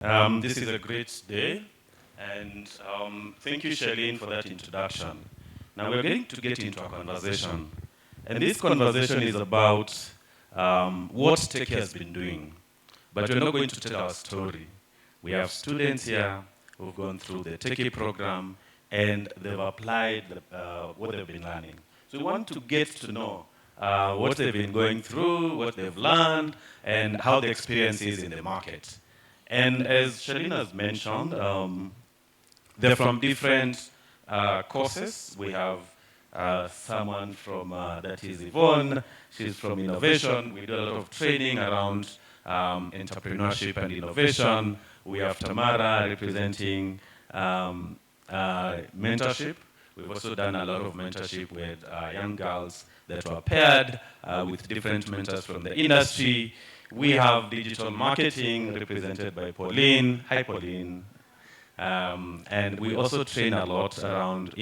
This is a great day, and thank you, Charlene, for that introduction. Now we're going to get into a conversation, and this conversation is about what Teki has been doing. But we're not going to tell our story. We have students here who've gone through the Teki program, and they've applied what they've been learning. So we want to get to know what they've been going through, what they've learned, and how the experience is in the market. And as Shalina has mentioned, they're from different courses. We have someone from, that is Yvonne, she's from innovation. We do a lot of training around entrepreneurship and innovation. We have Tamara representing mentorship. We've also done a lot of mentorship with young girls that were paired with different mentors from the industry. We have digital marketing represented by Pauline. Hi, Pauline. And we also train a lot around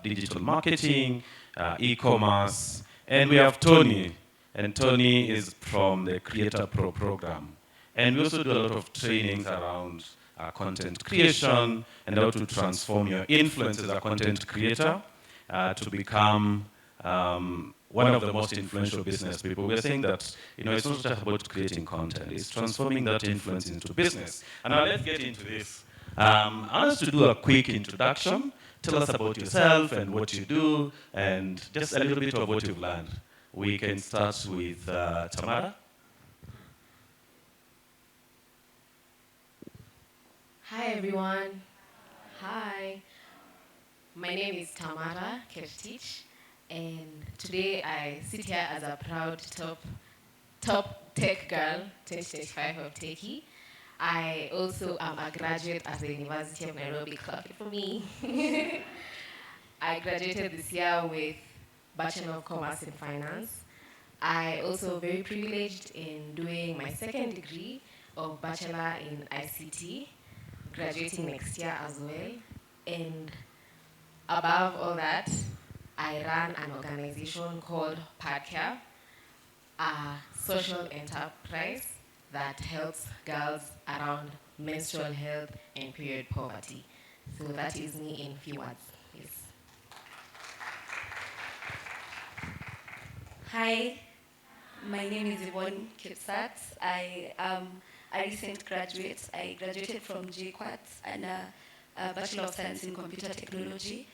digital marketing, e-commerce. And we have Tony. And Tony is from the Creator Pro program. And we also do a lot of trainings around content creation and how to transform your influence as a content creator to become one of the most influential business people. We're saying that it's not just about creating content, it's transforming that influence into business. And now let's get into this. I want us to do a quick introduction. Tell us about yourself and what you do, and just a little bit of what you've learned. We can start with Tamara. Hi everyone. Hi. My name is Tamara Kertich, and today I sit here as a proud top tech girl 2025 of Teki. I also am a graduate at the University of Nairobi. Clap it for me. I graduated this year with Bachelor of Commerce in Finance. I also very privileged in doing my second degree of Bachelor in ICT, graduating next year as well. And above all that, I run an organization called Padcare, a social enterprise that helps girls around menstrual health and period poverty. So that is me in few words. Yes. Hi, my name is Yvonne Chemutai. I am a recent graduate. I graduated from JQuat and a Bachelor of Science in Computer Technology.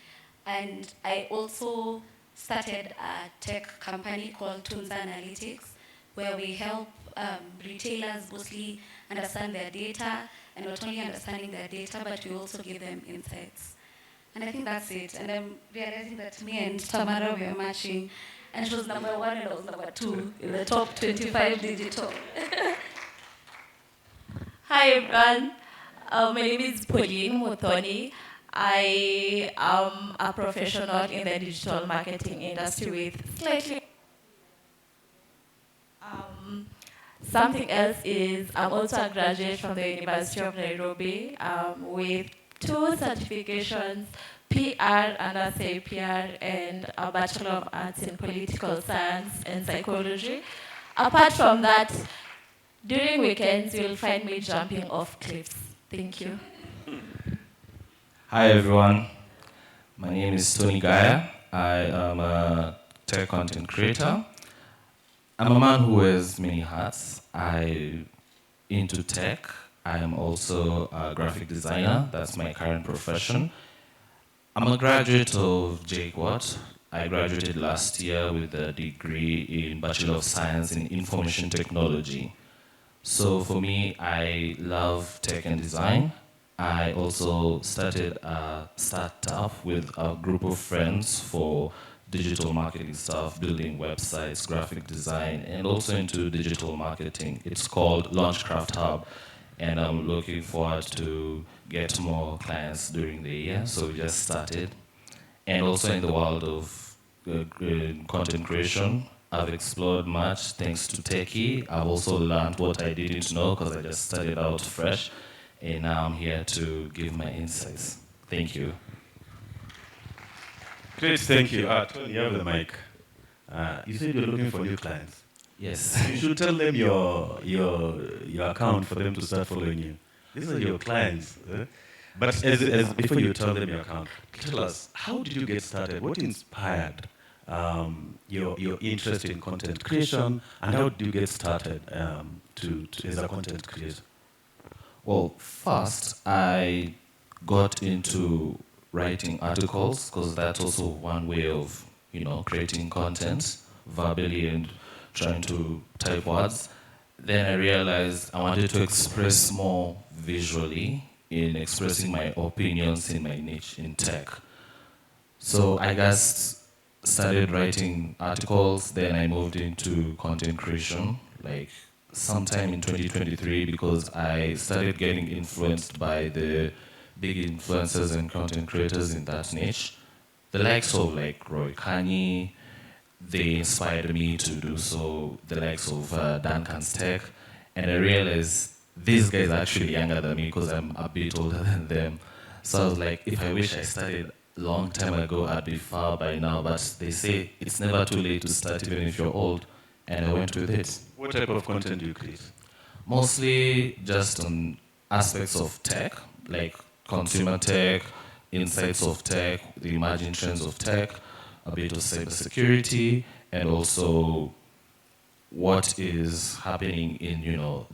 And I also started a tech company called Tunza Analytics, where we help retailers mostly understand their data, and not only understanding their data, but we also give them insights. And I think that's it. And I'm realizing that me and Tamara were matching, and she was number 1 and I was number 2 in the top 25 digital. Hi everyone, my name is Pauline Muthoni. I am a professional in the digital marketing industry with slightly something else is I'm also a graduate from the University of Nairobi with 2 certifications, PR and SAPR, and a Bachelor of Arts in Political Science and Psychology. Apart from that, during weekends, you'll find me jumping off cliffs. Thank you. Hi everyone, my name is Tony Gaya. I am a tech content creator. I'm a man who wears many hats. I'm into tech. I am also a graphic designer. That's my current profession. I'm a graduate of JQuat. I graduated last year with a degree in Bachelor of Science in Information Technology. So for me, I love tech and design. I also started a startup with a group of friends for digital marketing stuff, building websites, graphic design, and also into digital marketing. It's called Launchcraft Hub, and I'm looking forward to get more clients during the year, so we just started. And also in the world of content creation, I've explored much thanks to Teki. I've also learned what I didn't know because I just started out fresh, and now I'm here to give my insights. Thank you. Great, thank you. Tony, you have the mic. You said you're looking for new clients. Yes. You should tell them your account for them to start following you. These are your clients. But as before you tell them your account, tell us, how did you get started? What inspired your interest in content creation, and how did you get started as a content creator? Well, first, I got into writing articles because that's also one way of, creating content verbally and trying to type words. Then I realized I wanted to express more visually in expressing my opinions in my niche in tech. So I guess started writing articles, then I moved into content creation, like sometime in 2023, because I started getting influenced by the big influencers and content creators in that niche. The likes of like Roy Kanye, they inspired me to do so, the likes of Duncan's Tech, and I realized these guys are actually younger than me because I'm a bit older than them. So I was like, if I wish I started a long time ago, I'd be far by now, but they say it's never too late to start even if you're old, and I went with it. What type of content do you create? Mostly just on aspects of tech, like consumer tech, insights of tech, the emerging trends of tech, a bit of cybersecurity, and also what is happening in,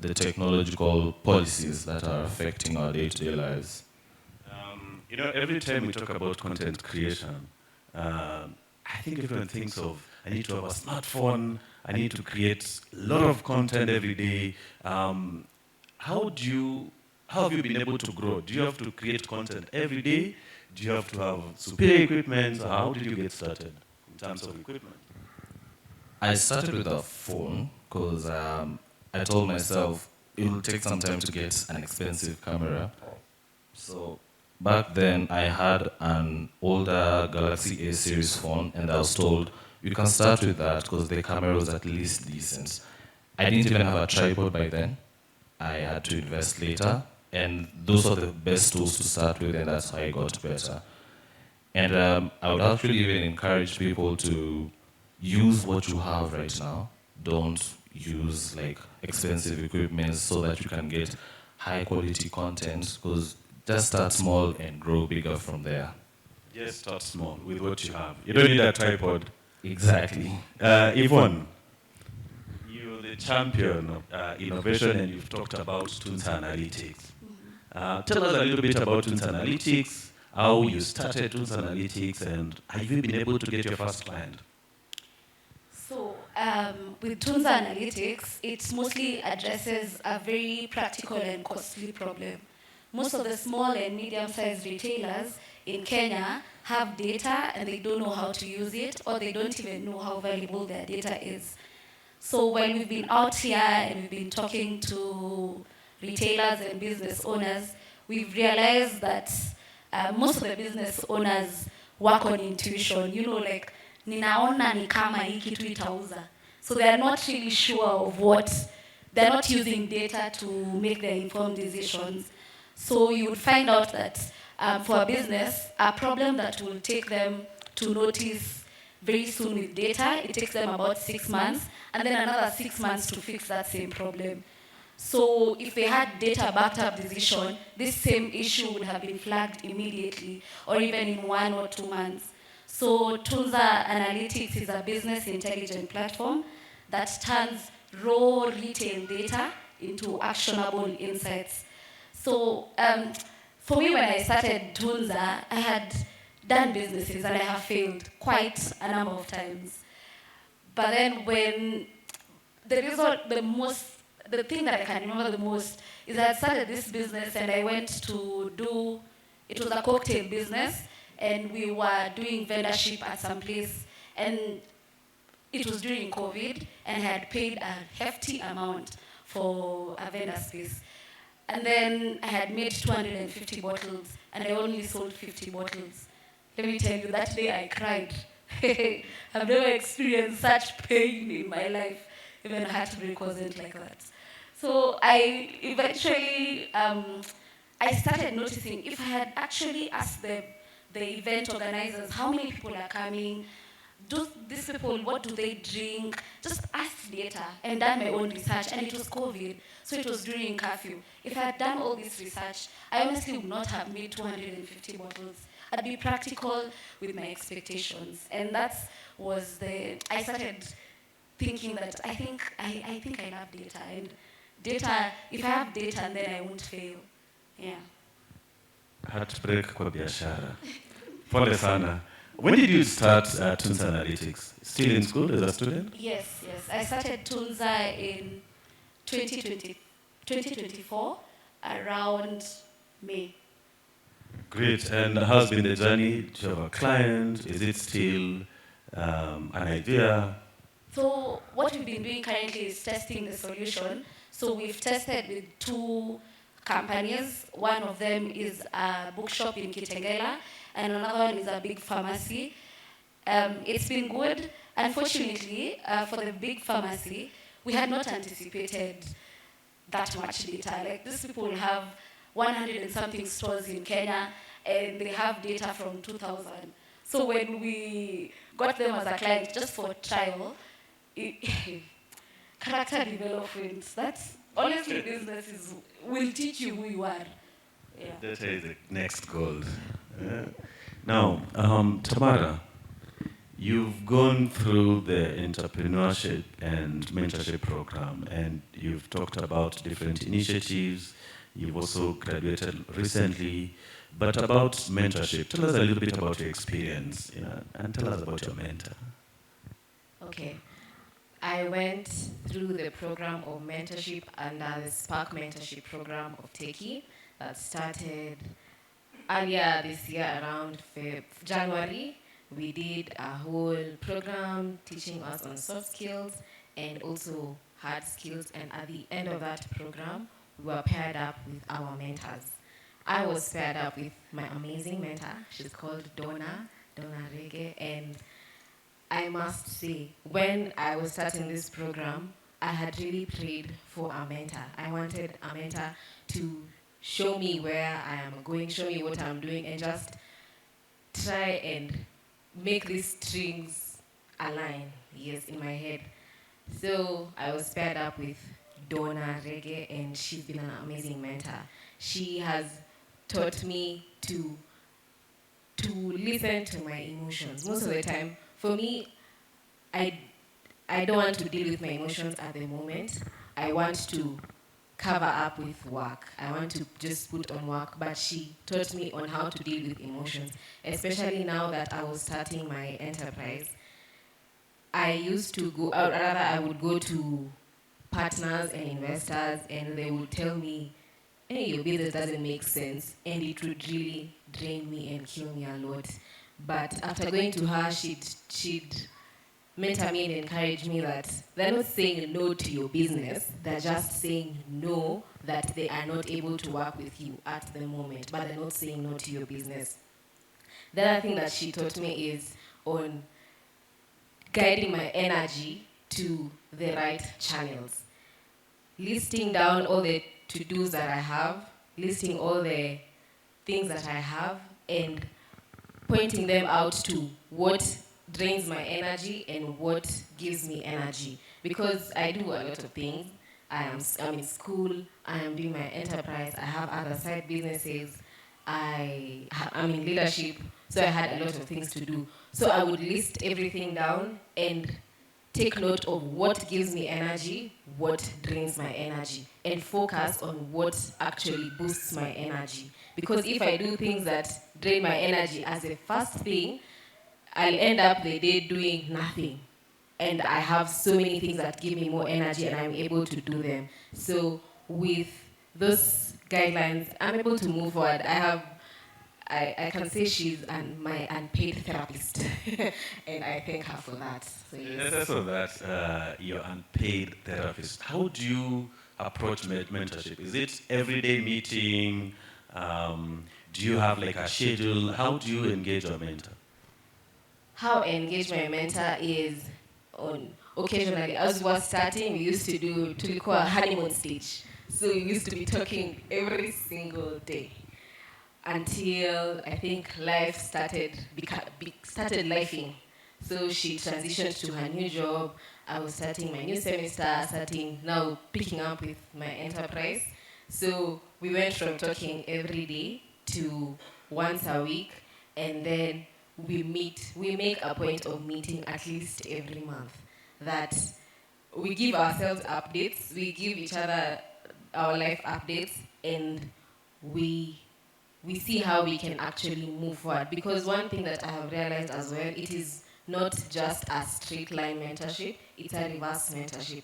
the technological policies that are affecting our day-to-day lives. Every time we talk about content creation, I think everyone thinks of, I need to have a smartphone, I need to create a lot of content every day. How have you been able to grow? Do you have to create content every day? Do you have to have superior equipment? How did you get started in terms of equipment? I started with a phone because I told myself it will take some time to get an expensive camera. So back then I had an older Galaxy A series phone, and I was told you can start with that because the camera was at least decent. I didn't even have a tripod by then. I had to invest later, and those are the best tools to start with, and that's how I got better. And I would actually even encourage people to use what you have right now. Don't use like expensive equipment so that you can get high quality content, because just start small and grow bigger from there. Just start small with what you have. You don't need a tripod. Exactly. Yvonne, you're the champion of innovation, and you've talked about Tunes Analytics. Tell us a little bit about Tunes Analytics, how you started Tunes Analytics, and have you been able to get your first client? So with Tunes Analytics, it mostly addresses a very practical and costly problem. Most of the small and medium-sized retailers in Kenya have data and they don't know how to use it, or they don't even know how valuable their data is. So while we've been out here and we've been talking to retailers and business owners, we've realized that most of the business owners work on intuition. Like, ninaona ni kama hii kitu itauza. So they are not really sure of what, they're not using data to make their informed decisions. So you would find out that for a business, a problem that will take them to notice very soon with data, it takes them about 6 months, and then another 6 months to fix that same problem. So if they had data backed up decision, this same issue would have been flagged immediately, or even in 1 or 2 months. So Tunza Analytics is a business intelligence platform that turns raw retail data into actionable insights. So for me, when I started Tunza, I had done businesses and I have failed quite a number of times. But then when the thing that I can remember the most is I had started this business and I went to do, it was a cocktail business, and we were doing vendorship at some place, and it was during COVID, and I had paid a hefty amount for a vendor space. And then I had made 250 bottles, and I only sold 50 bottles. Let me tell you, that day I cried. I've never experienced such pain in my life. Even heartbreak wasn't like that. So I eventually, I started noticing if I had actually asked the event organizers how many people are coming, these people, what do they drink? Just asked data and done my own research, and it was COVID, so it was during curfew. If I had done all this research, I honestly would not have made 250 bottles. I'd be practical with my expectations, and I started thinking that I think I love data, and data, if I have data, then I won't fail. Yeah. Heartbreak kwa biashara. Pole sana. When did you start Tunza Analytics? Still in school as a student? Yes. I started Tunza in 2024, around May. Great. And how's been the journey? Do you have a client? Is it still an idea? So what we've been doing currently is testing the solution. So we've tested with 2 companies. One of them is a bookshop in Kitengela, and another one is a big pharmacy. It's been good. Unfortunately, for the big pharmacy, we had not anticipated that much data. Like, these people have 100 and something stores in Kenya, and they have data from 2000. So when we got them as a client just for trial, character development, that's honestly businesses will teach you who you are. Yeah. Data is the next goal. Now, Tamara, you've gone through the entrepreneurship and mentorship program, and you've talked about different initiatives. You've also graduated recently. But about mentorship, tell us a little bit about your experience, and tell us about your mentor. Okay. I went through the program of mentorship under the Spark Mentorship program of Teki that started earlier this year around January. We did a whole program teaching us on soft skills and also hard skills, and at the end of that program, we were paired up with our mentors. I was paired up with my amazing mentor. She's called Donna Rege, and I must say, when I was starting this program, I had really prayed for a mentor. I wanted a mentor to show me where I am going, show me what I'm doing, and just try and make these strings align, in my head. So I was paired up with Donna Rege, and she's been an amazing mentor. She has taught me to listen to my emotions. Most of the time, for me, I don't want to deal with my emotions at the moment. I want to cover up with work. I want to just put on work, but she taught me on how to deal with emotions, especially now that I was starting my enterprise. I would go to partners and investors, and they would tell me, hey, your business doesn't make sense, and it would really drain me and kill me a lot. But after going to her, she'd mentor me and encourage me that they're not saying no to your business, they're just saying no, that they are not able to work with you at the moment, but they're not saying no to your business. The other thing that she taught me is on guiding my energy to the right channels. Listing down all the to-dos that I have, listing all the things that I have, and pointing them out to what drains my energy and what gives me energy. Because I do a lot of things. I'm in school, I am doing my enterprise, I have other side businesses, I'm in leadership, so I had a lot of things to do. So I would list everything down and take note of what gives me energy, what drains my energy, and focus on what actually boosts my energy. Because if I do things that drain my energy as a first thing, I'll end up the day doing nothing. And I have so many things that give me more energy, and I'm able to do them. So with those guidelines, I'm able to move forward. I can say she's my unpaid therapist, and I thank her for that. So yes. So that you're unpaid therapist. How do you approach mentorship? Is it everyday meeting? Do you have like a schedule? How do you engage your mentor? How I engage my mentor is on occasionally. As we were starting, we used to do tulikuwa honeymoon stage. So we used to be talking every single day until I think life started lifing. So she transitioned to her new job. I was starting my new semester, starting now picking up with my enterprise. So we went from talking every day to once a week, and then we meet. We make a point of meeting at least every month. That we give ourselves updates, we give each other our life updates, and we we see how we can actually move forward. Because one thing that I have realized as well, it is not just a straight line mentorship, it's a reverse mentorship.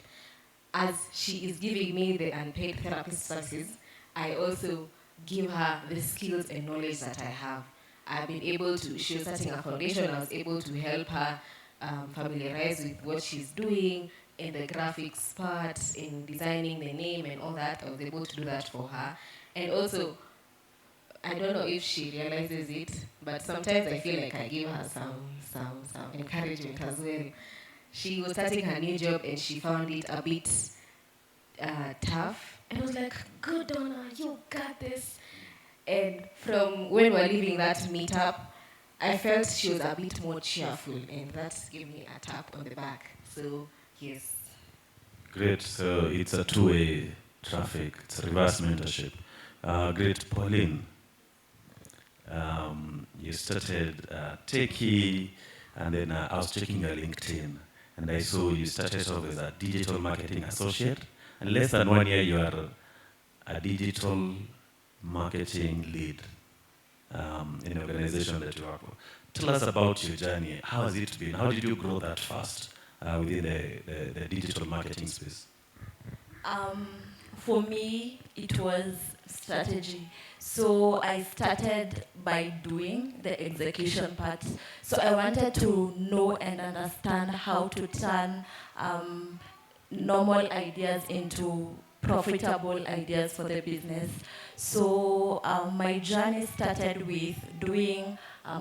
As she is giving me the unpaid therapist services, I also give her the skills and knowledge that I have. I've been able to, she was starting a foundation, I was able to help her familiarize with what she's doing in the graphics part, in designing the name and all that. I was able to do that for her. And also, I don't know if she realizes it, but sometimes I feel like I give her some encouragement as well. She was starting her new job and she found it a bit tough. And I was like, good Donna, you got this. And from when we were leaving that meetup, I felt she was a bit more cheerful, and that gave me a tap on the back. So, yes. Great. So it's a two-way traffic. It's a reverse mentorship. Great, Pauline. You started Teki, and then I was checking your LinkedIn, and I saw you started off as a digital marketing associate, and less than 1 year you are a digital marketing lead in the organization that you work for. Tell us about your journey. How has it been? How did you grow that fast within the digital marketing space? For me, it was strategy. So I started by doing the execution part. So I wanted to know and understand how to turn normal ideas into profitable ideas for the business. So my journey started with doing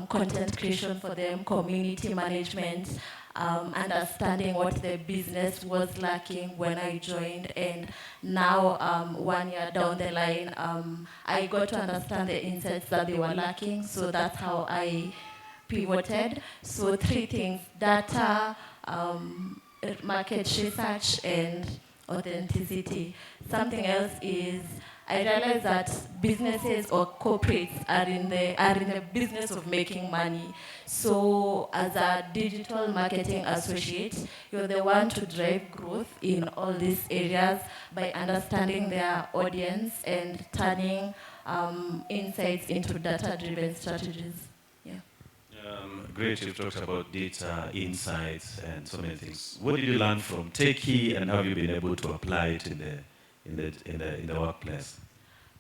content creation for them, community management, understanding what the business was lacking when I joined, and now 1 year down the line, I got to understand the insights that they were lacking, so that's how I pivoted. So 3 things: data, market research, and authenticity. Something else is I realized that businesses or corporates are in the business of making money. So as a digital marketing associate, you're the one to drive growth in all these areas by understanding their audience and turning insights into data-driven strategies. Yeah. Great, you've talked about data, insights, and so many things. What did you learn from Teki, and how have you been able to apply it in the workplace?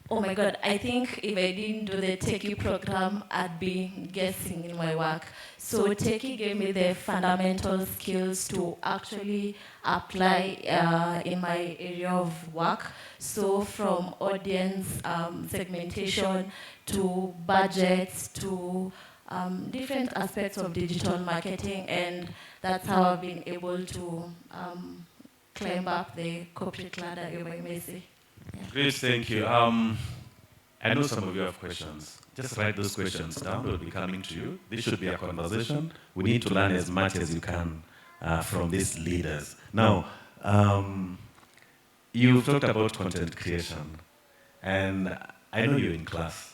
Oh my God, I think if I didn't do the Teki program, I'd be guessing in my work. So Teki gave me the fundamental skills to actually apply in my area of work. So from audience segmentation to budgets to different aspects of digital marketing, and that's how I've been able to climb up the corporate ladder, if I may say. Yeah. Great, thank you. I know some of you have questions. Just write those questions down. We'll be coming to you. This should be a conversation. We need to learn as much as you can from these leaders. Now, you've talked about content creation, and I know you're in class.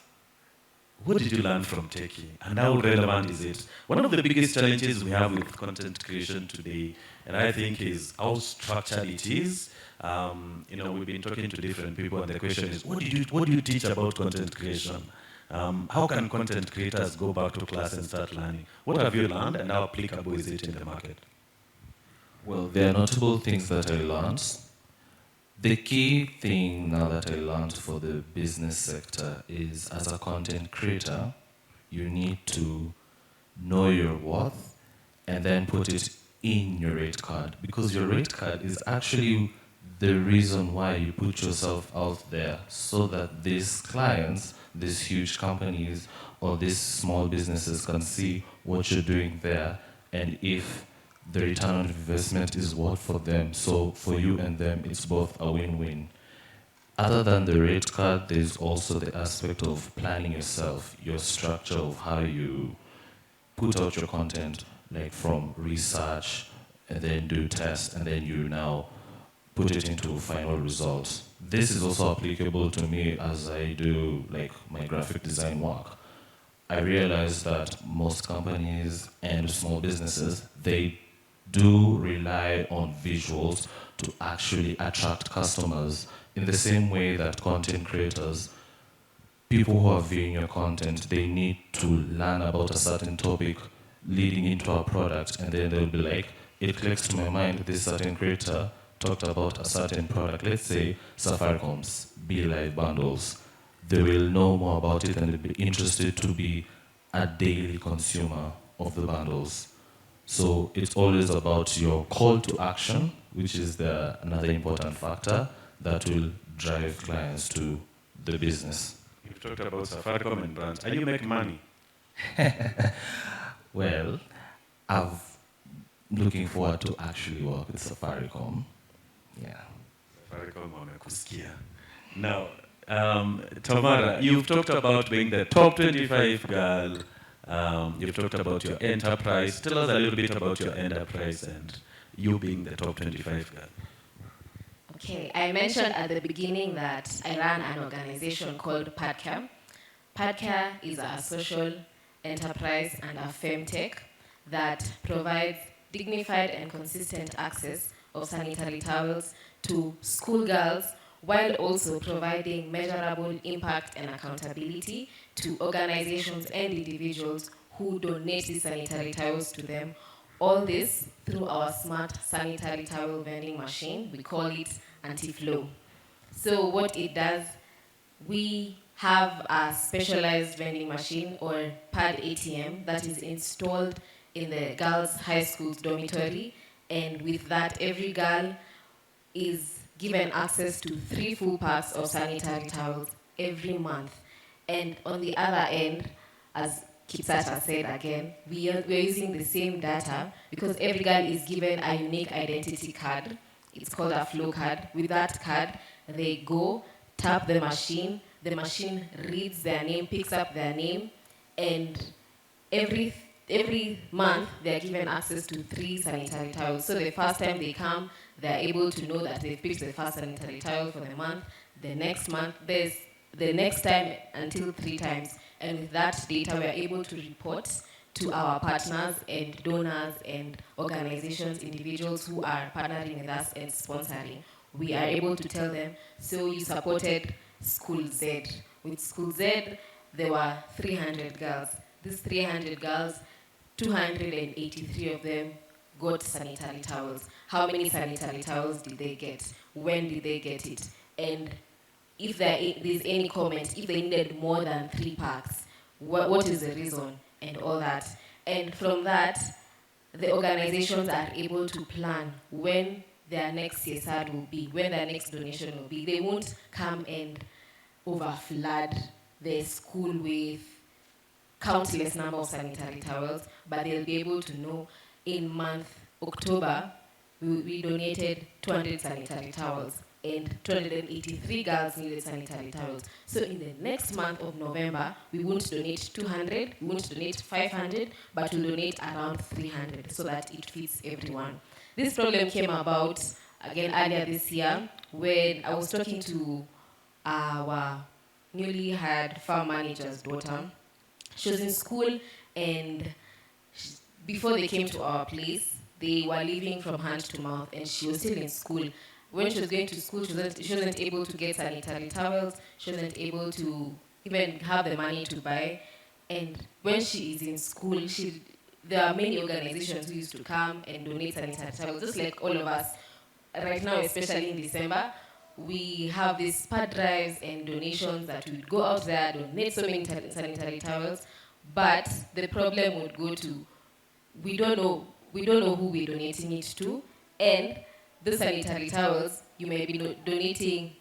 What did you learn from Teki, and how relevant is it? One of the biggest challenges we have with content creation today, and I think, is how structured it is. We've been talking to different people, and the question is, what do you teach about content creation? How can content creators go back to class and start learning? What have you learned, and how applicable is it in the market? Well, there are notable things that I learned. The key thing now that I learned for the business sector is, as a content creator, you need to know your worth and then put it in your rate card, because your rate card is actually the reason why you put yourself out there, so that these clients, these huge companies, or these small businesses can see what you're doing there, and if the return on investment is worth for them. So for you and them, it's both a win-win. Other than the rate card, there's also the aspect of planning yourself, your structure of how you put out your content. like from research, and then do tests, and then you now put it into final results. This is also applicable to me as I do like my graphic design work. I realize that most companies and small businesses, they do rely on visuals to actually attract customers in the same way that content creators, people who are viewing your content, they need to learn about a certain topic leading into our product, and then they'll be like, it clicks to my mind, this certain creator talked about a certain product, let's say Safaricom's Be Live bundles. They will know more about it and they'll be interested to be a daily consumer of the bundles. So it's always about your call to action, which is another important factor that will drive clients to the business. You've talked about Safaricom and brands. Are you making money? Well, I'm looking forward to actually work with Safaricom. Yeah. Safaricom wamekusikia. Now, Tamara, you've talked about being the top 25 girl. You've talked about your enterprise. Tell us a little bit about your enterprise and you being the top 25 girl. Okay, I mentioned at the beginning that I run an organization called PADCA. PADCA is a social enterprise and a femtech that provides dignified and consistent access of sanitary towels to schoolgirls while also providing measurable impact and accountability to organizations and individuals who donate these sanitary towels to them. All this through our smart sanitary towel vending machine. We call it Anti-Flow. So what it does, we have a specialized vending machine or pad ATM that is installed in the girls' high school's dormitory, and with that, every girl is given access to 3 full packs of sanitary towels every month. And on the other end, as Kipsata said again, we're using the same data because every girl is given a unique identity card. It's called a flow card. With that card, they go, tap the machine reads their name, picks up their name, and every month they're given access to 3 sanitary towels. So the first time they come, they're able to know that they've picked the first sanitary towel for the month. The next month, there's the next time until 3 times. And with that data, we're able to report to our partners and donors and organizations, individuals who are partnering with us and sponsoring. We are able to tell them, so you supported School Z. With School Z, there were 300 girls. These 300 girls, 283 of them got sanitary towels. How many sanitary towels did they get? When did they get it? And if there's any comment, if they needed more than 3 packs, what is the reason? And all that. And from that, the organizations are able to plan when their next CSR will be, when their next donation will be. They won't come and overflood the school with countless number of sanitary towels, but they'll be able to know in month October, we donated 200 sanitary towels and 283 girls needed sanitary towels. So in the next month of November, we won't donate 200, we won't donate 500, but we'll donate around 300 so that it fits everyone. This problem came about, again, earlier this year when I was talking to our newly hired farm manager's daughter. She was in school, and before they came to our place, they were living from hand to mouth, and she was still in school. When she was going to school, she wasn't able to get sanitary towels. She wasn't able to even have the money to buy. And when she is in school, there are many organizations who used to come and donate sanitary towels, just like all of us. Right now, especially in December, we have these pad drives and donations that we would go out there, donate so many sanitary towels, but the problem would go to, we don't know who we're donating it to, and the sanitary towels, you may be donating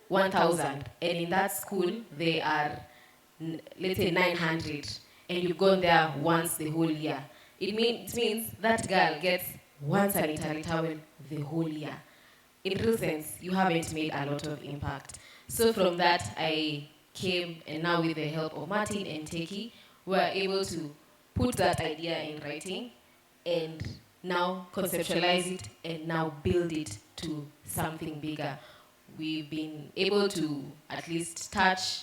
1,000, and in that school, they are, let's say, 900, and you've gone there once the whole year. It means that girl gets 1 sanitary towel the whole year. In real sense, you haven't made a lot of impact. So from that, I came, and now with the help of Martin and Teki, we were able to put that idea in writing. and now conceptualize it and now build it to something bigger. We've been able to at least touch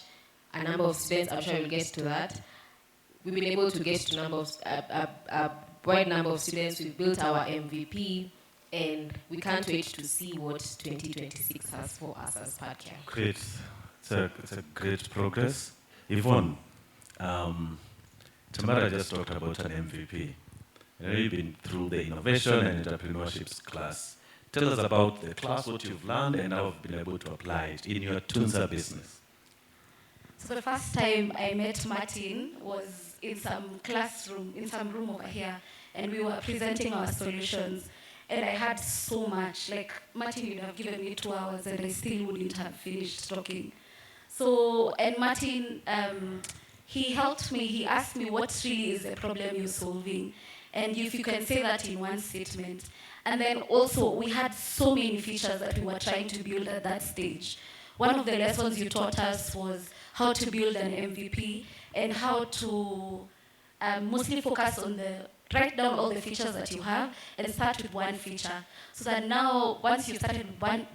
a number of students. I'm sure we'll get to that. We've been able to get to a wide number of students. We've built our MVP, and we can't wait to see what 2026 has for us as Padcare. Great. It's a great progress. Yvonne, Tamara just talked about an MVP. You've been through the innovation and entrepreneurship class. Tell us about the class, what you've learned, and how you've been able to apply it in your Tunza business. So the first time I met Martin was in some classroom, in some room over here, and we were presenting our solutions. And I had so much, like Martin would have given me 2 hours and I still wouldn't have finished talking. So, and Martin, he helped me, he asked me what really is the problem you're solving. And if you can say that in one statement. And then also, we had so many features that we were trying to build at that stage. One of the lessons you taught us was how to build an MVP and how to mostly focus on write down all the features that you have and start with one feature. So that now, once you've started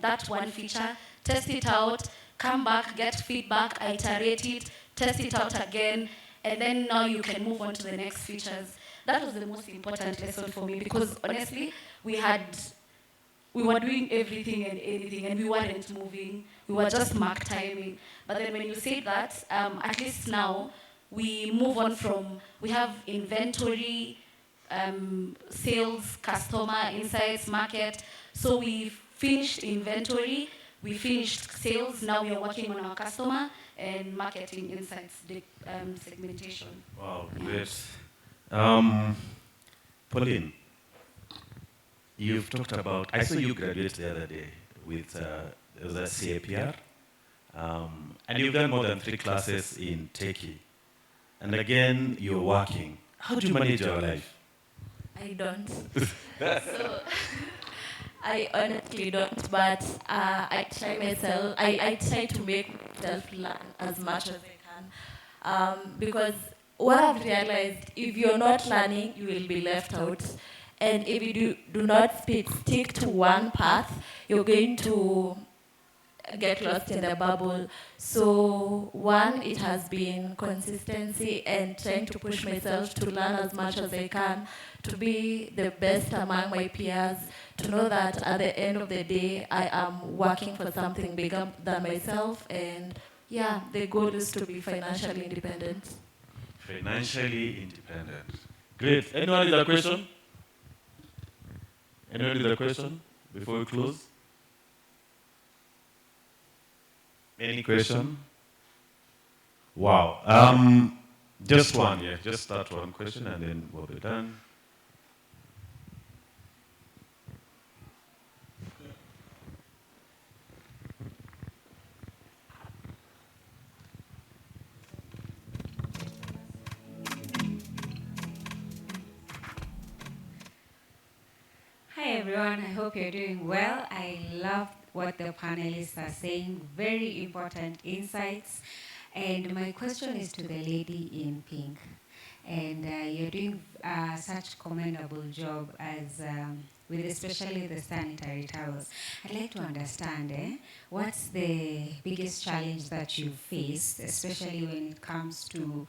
that one feature, test it out, come back, get feedback, iterate it, test it out again, and then now you can move on to the next features. That was the most important lesson for me because honestly, we were doing everything and anything and we weren't moving. We were just mark timing. But then when you say that, at least now, we move on from, we have inventory, sales, customer, insights, market. So we finished inventory, we finished sales, now we are working on our customer and marketing insights, segmentation. Wow, great. Pauline, you've talked about, I saw you graduate the other day with the CAPR, and you've done more than 3 classes in Teki. And again, you're working. How do you manage your life? I don't. So, I honestly don't, but I try myself. I try to make myself learn as much as I can. Because what I've realized, if you're not learning, you will be left out. And if you do not stick to one path, you're going to get lost in the bubble. So one, it has been consistency and trying to push myself to learn as much as I can, to be the best among my peers, to know that at the end of the day, I am working for something bigger than myself. And yeah, the goal is to be financially independent. Financially independent. Great. Anyone with a question? Anyone with a question before we close? Any question? Wow. Just one, yeah. Just start one question and then we'll be done. Hi everyone, I hope you're doing well. I love what the panelists are saying, very important insights. And my question is to the lady in pink. And you're doing such commendable job as with especially the sanitary towels. I'd like to understand what's the biggest challenge that you faced, especially when it comes to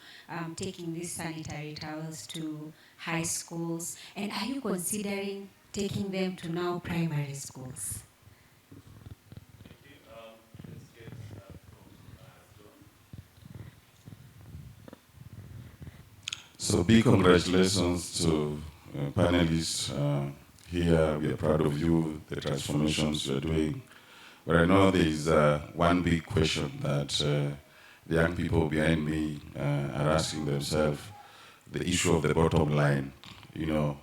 taking these sanitary towels to high schools, and are you considering taking them to now primary schools? So big congratulations to panelists here. We are proud of you, the transformations you're doing. But I know there is one big question that the young people behind me are asking themselves, the issue of the bottom line. You know,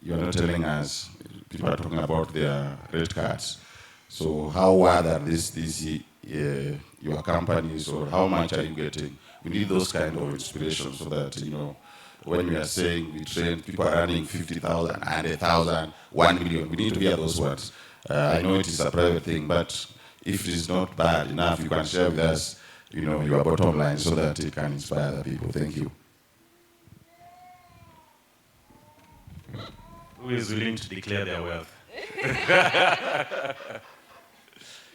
you're not telling us, people are talking about their rate cards. So how are your companies, or how much are you getting? We need those kind of inspirations so that, you know, when we are saying we train, people are earning 50,000, 100,000, 1 million, we need to hear those words. I know it is a private thing, but if it is not bad enough, you can share with us, you know, your bottom line so that it can inspire other people. Thank you. who is willing to declare their wealth.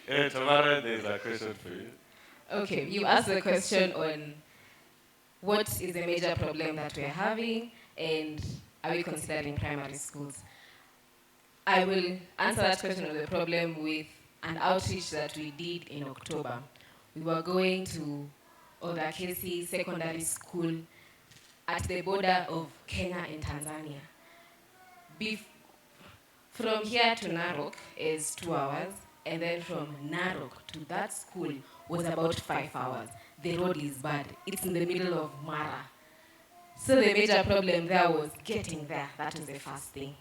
Tamara, there's a question for you. Okay, you asked the question on what is the major problem that we're having and are we considering primary schools? I will answer that question of the problem with an outreach that we did in October. We were going to Odakesi Secondary School at the border of Kenya and Tanzania. From here to Narok is 2 hours, and then from Narok to that school was about 5 hours. The road is bad. It's in the middle of Mara. So the major problem there was getting there. That was the first thing.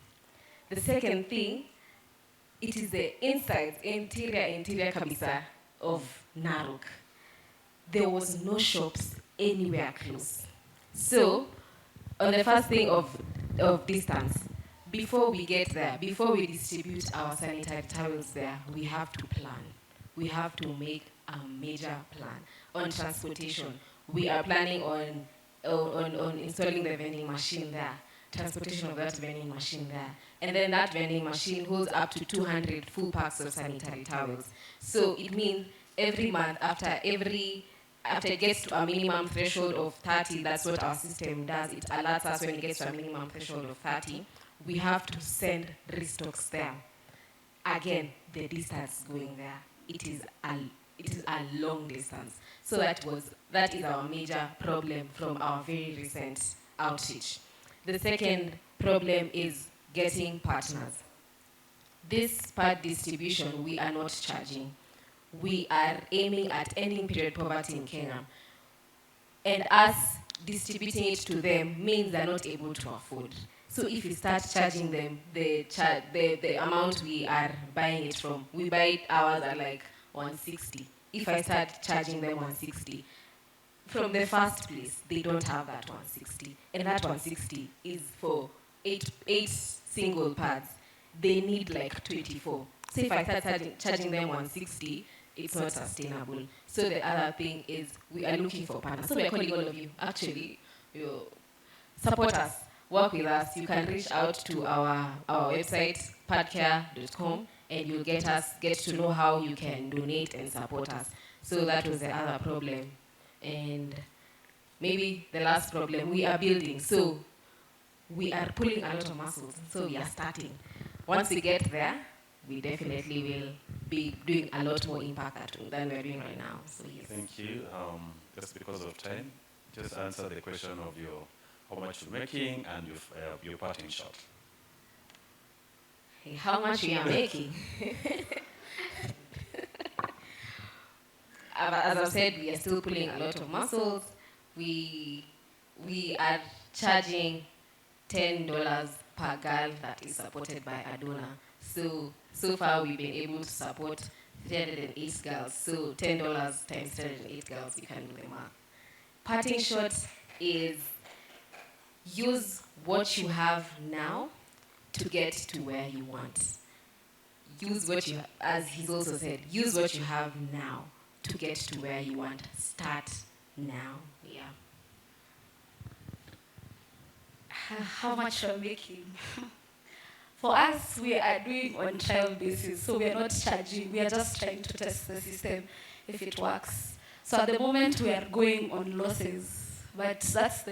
The second thing, it is the interior kabisa of Narok. There was no shops anywhere close. So, on the first thing of distance, before we get there, before we distribute our sanitary towels there, we have to plan. We have to make a major plan. On transportation, we are planning on installing the vending machine there, transportation of that vending machine there. And then that vending machine holds up to 200 full packs of sanitary towels. So it means every month, after it gets to a minimum threshold of 30, that's what our system does. It alerts us when it gets to a minimum threshold of 30. We have to send restocks there. Again, the distance going there, it is a long distance. So that is our major problem from our very recent outreach. The second problem is getting partners. This part distribution, we are not charging. We are aiming at ending period poverty in Kenya. And us distributing it to them means they're not able to afford. So if you start charging them the amount we are buying it from, we buy ours at like 160. If I start charging them 160, from the first place, they don't have that 160. And that 160 is for eight single pads. They need like 24. So if I start charging them 160, it's not sustainable. So the other thing is we are looking for partners. So we're calling all of you, actually, you support us, work with us. You can reach out to our website, padcare.com, and you'll get to know how you can donate and support us. So that was the other problem. And maybe the last problem, we are building. So we are pulling a lot of muscles. So we are starting. Once we get there, we definitely will be doing a lot more impact than we're doing right now. So yes. Thank you. Just because of time, just answer the question of how much you're making and your parting shot. Hey, how much we are making? As I said, we are still pulling a lot of muscles. We are charging $10 per girl that is supported by a donor. So far, we've been able to support 308 girls. So $10 times 308 girls, you can do the math. Parting shot is use what you have now to get to where you want. Use what you, as he's also said, use what you have now to get to where you want. Start now. Yeah. How much we're making? For us, we are doing on trial basis, so we are not charging. We are just trying to test the system if it works. So at the moment, we are going on losses, but that's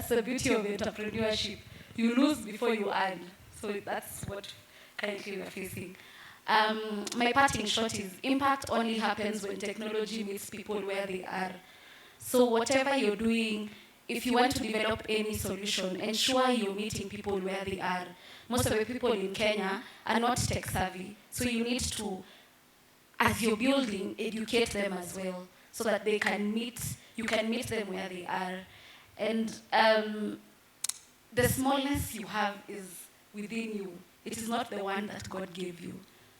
the beauty of entrepreneurship. You lose before you earn. So that's what currently we are facing. My parting shot is impact only happens when technology meets people where they are. So whatever you're doing, if you want to develop any solution, ensure you're meeting people where they are. Most of the people in Kenya are not tech savvy. So you need to, as you're building, educate them as well so that you can meet them where they are. And the smallness you have is within you. It is not the one that God gave you.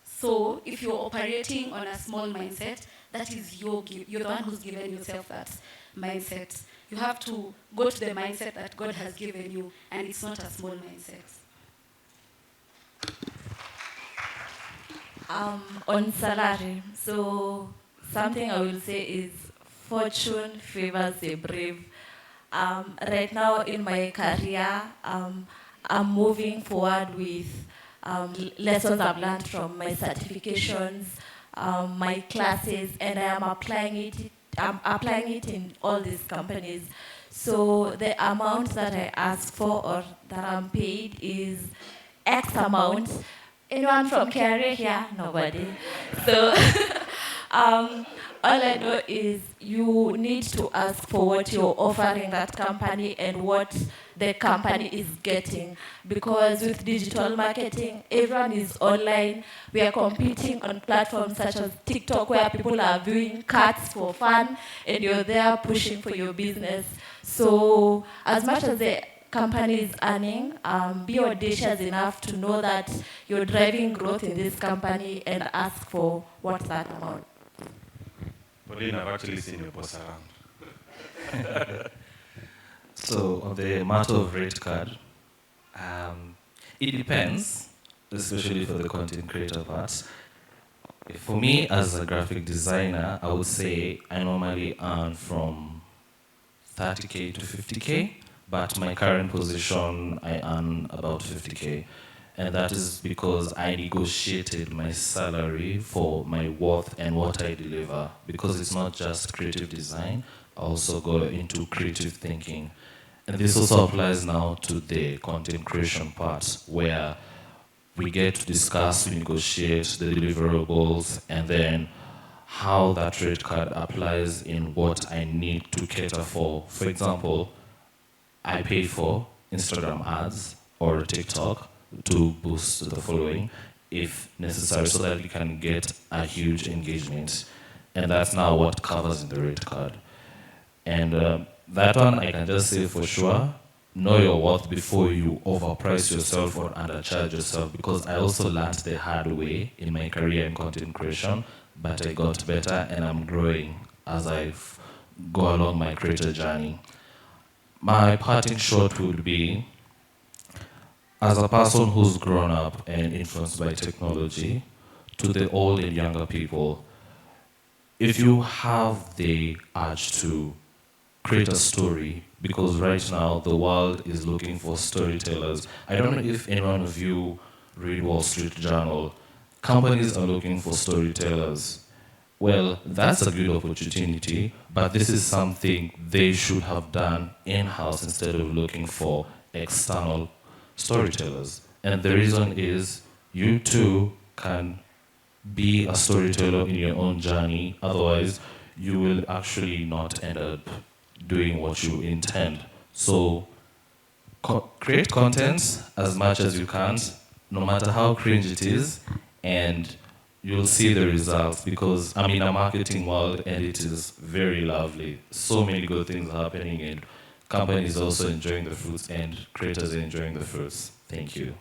So if you're operating on a small mindset, that is you're the one who's given yourself that mindset. You have to go to the mindset that God has given you, and it's not a small mindset. On salary, so something I will say is fortune favors the brave. Right now in my career, I'm moving forward with lessons I've learned from my certifications, my classes, and I am applying it. I'm applying it in all these companies. So the amount that I ask for or that I'm paid is X amount. Anyone from Kenya here? Nobody. So all I know is you need to ask for what you're offering that company and what the company is getting. Because with digital marketing, everyone is online. We are competing on platforms such as TikTok, where people are viewing cuts for fun, and you're there pushing for your business. So as much as the company is earning, be audacious enough to know that you're driving growth in this company and ask for what's that amount. Pauline, I've actually seen your boss around. So on the matter of rate card, it depends, especially for the content creator part. For me, as a graphic designer, I would say I normally earn from 30K to 50K, but my current position, I earn about 50K. And that is because I negotiated my salary for my worth and what I deliver. Because it's not just creative design, I also go into creative thinking. And this also applies now to the content creation part, where we get to discuss, we negotiate the deliverables, and then how that rate card applies in what I need to cater for. For example, I pay for Instagram ads or TikTok to boost the following if necessary, so that we can get a huge engagement. And that's now what covers in the rate card. And that one I can just say for sure, know your worth before you overprice yourself or undercharge yourself, because I also learned the hard way in my career in content creation, but I got better and I'm growing as I go along my creator journey. My parting shot would be, as a person who's grown up and influenced by technology, to the old and younger people, if you have the urge to create a story, because right now the world is looking for storytellers. I don't know if any one of you read Wall Street Journal. Companies are looking for storytellers. Well, that's a good opportunity, but this is something they should have done in-house instead of looking for external storytellers. And the reason is you too can be a storyteller in your own journey, otherwise you will actually not end up doing what you intend. So create content as much as you can, no matter how cringe it is, and you'll see the results, because I'm in a marketing world and it is very lovely. So many good things are happening, and companies also enjoying the fruits and creators are enjoying the fruits. Thank you.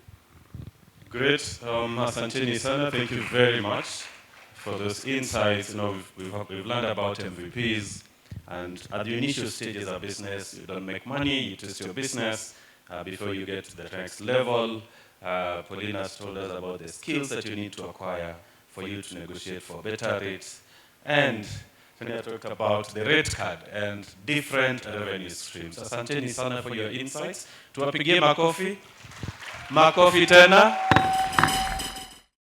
Great. Asanteni sana, thank you very much for those insights. You know, we've learned about MVPs, and at the initial stages of business, you don't make money, you test your business before you get to the next level. Pauline has told us about the skills that you need to acquire for you to negotiate for better rates. And Tanya talked about the rate card and different revenue streams. Asanteni sana for your insights. Tuwapigie makofi. Makofi tena.